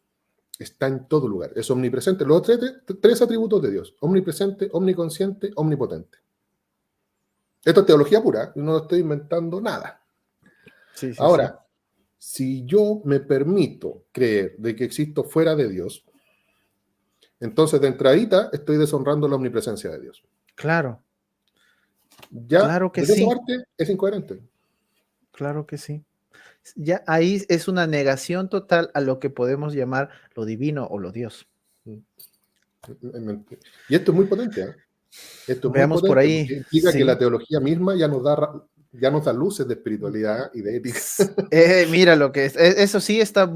está en todo lugar, es omnipresente. Los tres atributos de Dios: omnipresente, omniconsciente, omnipotente. Esto es teología pura, no estoy inventando nada. Sí, sí, sí. Ahora, si yo me permito creer de que existo fuera de Dios, entonces de entradita estoy deshonrando la omnipresencia de Dios. Claro, Ya, claro que desde esa sí, parte es incoherente. claro que sí. Ya ahí es una negación total a lo que podemos llamar lo divino o lo Dios. Y esto es muy potente, ¿eh? Esto es muy Veamos por potente ahí, porque implica que la sí. teología misma ya nos da luces de espiritualidad y de ética. Mira lo que es, eso sí está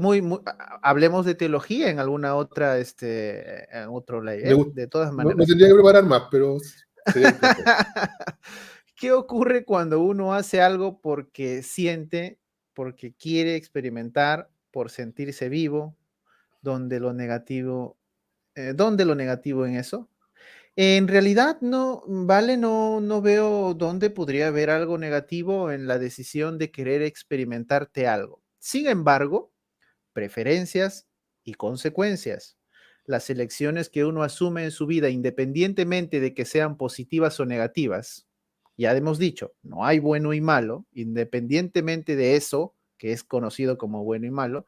hablemos de teología en alguna otra, en otro ley, Me gust- de todas me maneras. tendría que preparar más, pero sería interesante. ¿Qué ocurre cuando uno hace algo porque siente, porque quiere experimentar, por sentirse vivo, donde lo negativo, ¿dónde lo negativo en eso? En realidad no, vale, no veo dónde podría haber algo negativo en la decisión de querer experimentarte algo. Sin embargo, preferencias y consecuencias. Las elecciones que uno asume en su vida, independientemente de que sean positivas o negativas, ya hemos dicho, no hay bueno y malo, independientemente de eso, que es conocido como bueno y malo,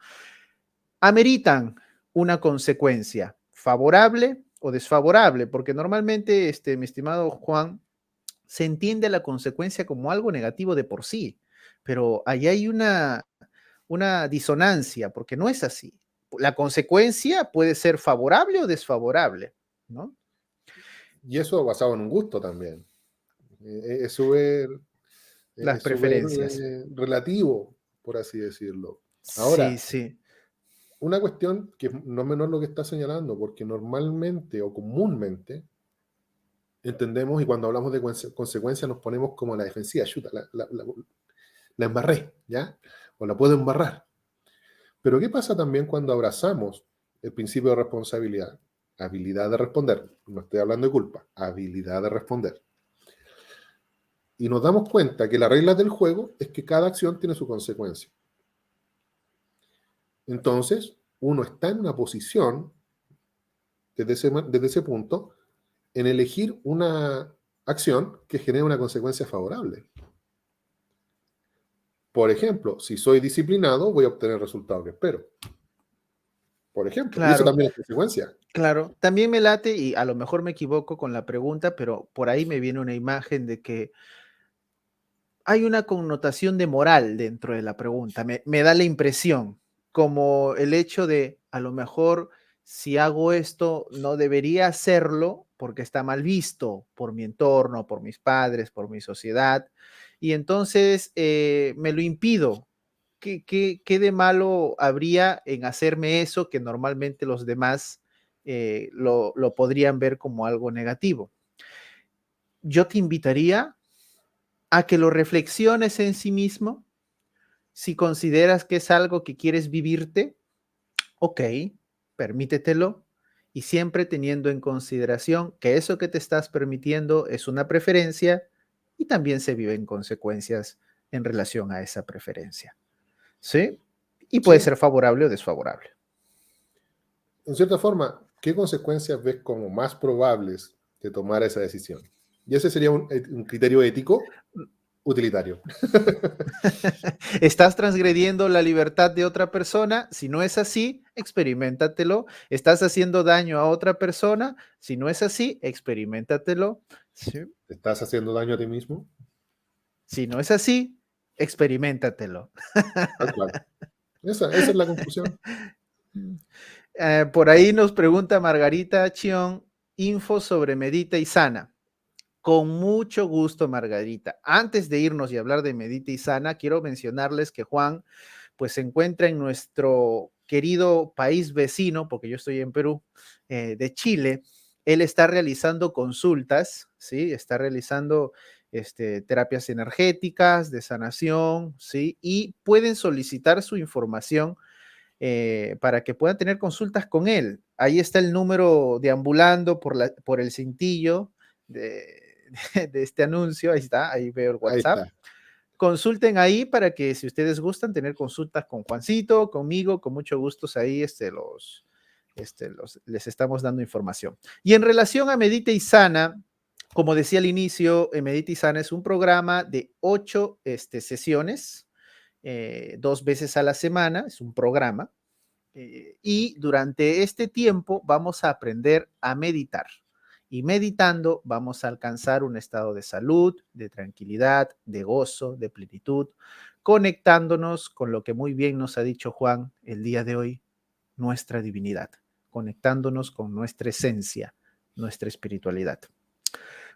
ameritan una consecuencia favorable o desfavorable, porque normalmente, mi estimado Juan, se entiende la consecuencia como algo negativo de por sí, pero ahí hay una disonancia, porque no es así. La consecuencia puede ser favorable o desfavorable. ¿no? Y eso basado en un gusto también. Es súper Las preferencias. relativo, por así decirlo. Sí, Ahora, sí. una cuestión que no es menor lo que está señalando, porque normalmente o comúnmente entendemos y cuando hablamos de consecuencias nos ponemos como la defensiva, chuta, la embarré, ¿ya? O la puedo embarrar. Pero ¿qué pasa también cuando abrazamos el principio de responsabilidad? Habilidad de responder. No estoy hablando de culpa, habilidad de responder. Y nos damos cuenta que la regla del juego es que cada acción tiene su consecuencia. Entonces, uno está en una posición, desde ese punto, en elegir una acción que genere una consecuencia favorable. Por ejemplo, si soy disciplinado, voy a obtener el resultado que espero. Por ejemplo, y eso Claro, también es consecuencia. claro. También me late, y a lo mejor me equivoco con la pregunta, pero por ahí me viene una imagen de que hay una connotación de moral dentro de la pregunta. Me da la impresión, como el hecho de, a lo mejor, si hago esto, no debería hacerlo porque está mal visto por mi entorno, por mis padres, por mi sociedad, y entonces me lo impido. ¿Qué de malo habría en hacerme eso que normalmente los demás lo podrían ver como algo negativo? Yo te invitaría a que lo reflexiones en sí mismo. Si consideras que es algo que quieres vivirte, ok, permítetelo, y siempre teniendo en consideración que eso que te estás permitiendo es una preferencia y también se viven consecuencias en relación a esa preferencia. ¿Sí? Y puede Sí, ser favorable o desfavorable. en cierta forma, ¿qué consecuencias ves como más probables de tomar esa decisión? Y ese sería un criterio ético utilitario. ¿Estás transgrediendo la libertad de otra persona? Si no es así, experimentatelo. ¿Estás haciendo daño a otra persona? Si no es así, experimentatelo. Sí. ¿Te estás haciendo daño a ti mismo? Si no es así, experimentatelo. Tal cual. Esa es la conclusión. Por ahí nos pregunta Margarita Chion, info sobre Medita y Sana. Con mucho gusto, Margarita. Antes de irnos y hablar de Medita y Sana, quiero mencionarles que Juan pues se encuentra en nuestro querido país vecino, porque yo estoy en Perú, de Chile. Él está realizando consultas, ¿sí? Está realizando terapias energéticas, de sanación, ¿sí? Y pueden solicitar su información para que puedan tener consultas con él. Ahí está el número deambulando por el cintillo de este anuncio. Ahí está, ahí veo el Ahí WhatsApp. está. Consulten ahí para que si ustedes gustan tener consultas con Juancito, conmigo, con mucho gusto ahí les estamos dando información. Y en relación a Medita y Sana, como decía al inicio, Medita y Sana es un programa de 8 sesiones, 2 veces a la semana, es un programa, y durante este tiempo vamos a aprender a meditar. Y meditando vamos a alcanzar un estado de salud, de tranquilidad, de gozo, de plenitud, conectándonos con lo que muy bien nos ha dicho Juan el día de hoy, nuestra divinidad, conectándonos con nuestra esencia, nuestra espiritualidad.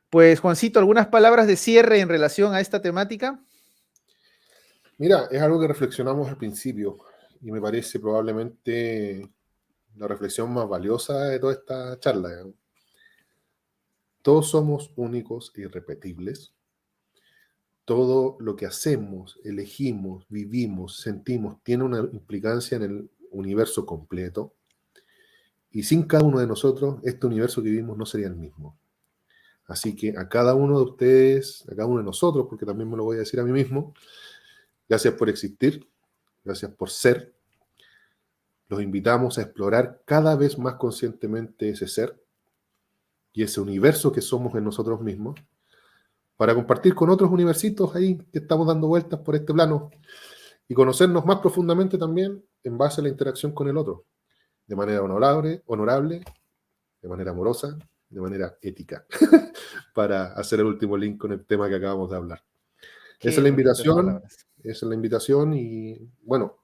Pues Juancito, ¿algunas palabras de cierre en relación a esta temática? Mira, es algo que reflexionamos al principio y me parece probablemente la reflexión más valiosa de toda esta charla. ¿Eh? Todos somos únicos e irrepetibles. Todo lo que hacemos, elegimos, vivimos, sentimos, tiene una implicancia en el universo completo. Y sin cada uno de nosotros, este universo que vivimos no sería el mismo. Así que a cada uno de ustedes, a cada uno de nosotros, porque también me lo voy a decir a mí mismo, gracias por existir, gracias por ser. Los invitamos a explorar cada vez más conscientemente ese ser y ese universo que somos en nosotros mismos, para compartir con otros universitos ahí que estamos dando vueltas por este plano y conocernos más profundamente también en base a la interacción con el otro, de manera honorable, de manera amorosa, de manera ética, para hacer el último link con el tema que acabamos de hablar. Qué bonitas palabras. Esa es la invitación y bueno,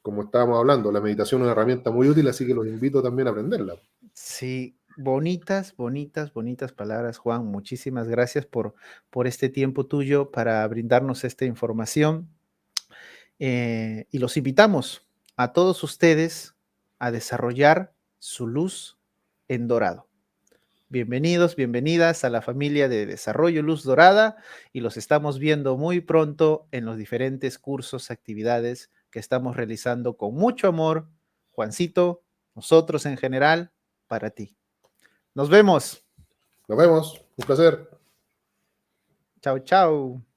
como estábamos hablando, la meditación es una herramienta muy útil, así que los invito también a aprenderla. Sí, Bonitas, bonitas, bonitas palabras, Juan. Muchísimas gracias por este tiempo tuyo para brindarnos esta información. Y los invitamos a todos ustedes a desarrollar su luz en dorado. Bienvenidos, bienvenidas a la familia de Desarrollo Luz Dorada y los estamos viendo muy pronto en los diferentes cursos, actividades que estamos realizando con mucho amor, Juancito, nosotros en general, para ti. Nos vemos. Nos vemos. Un placer. Chao, chao.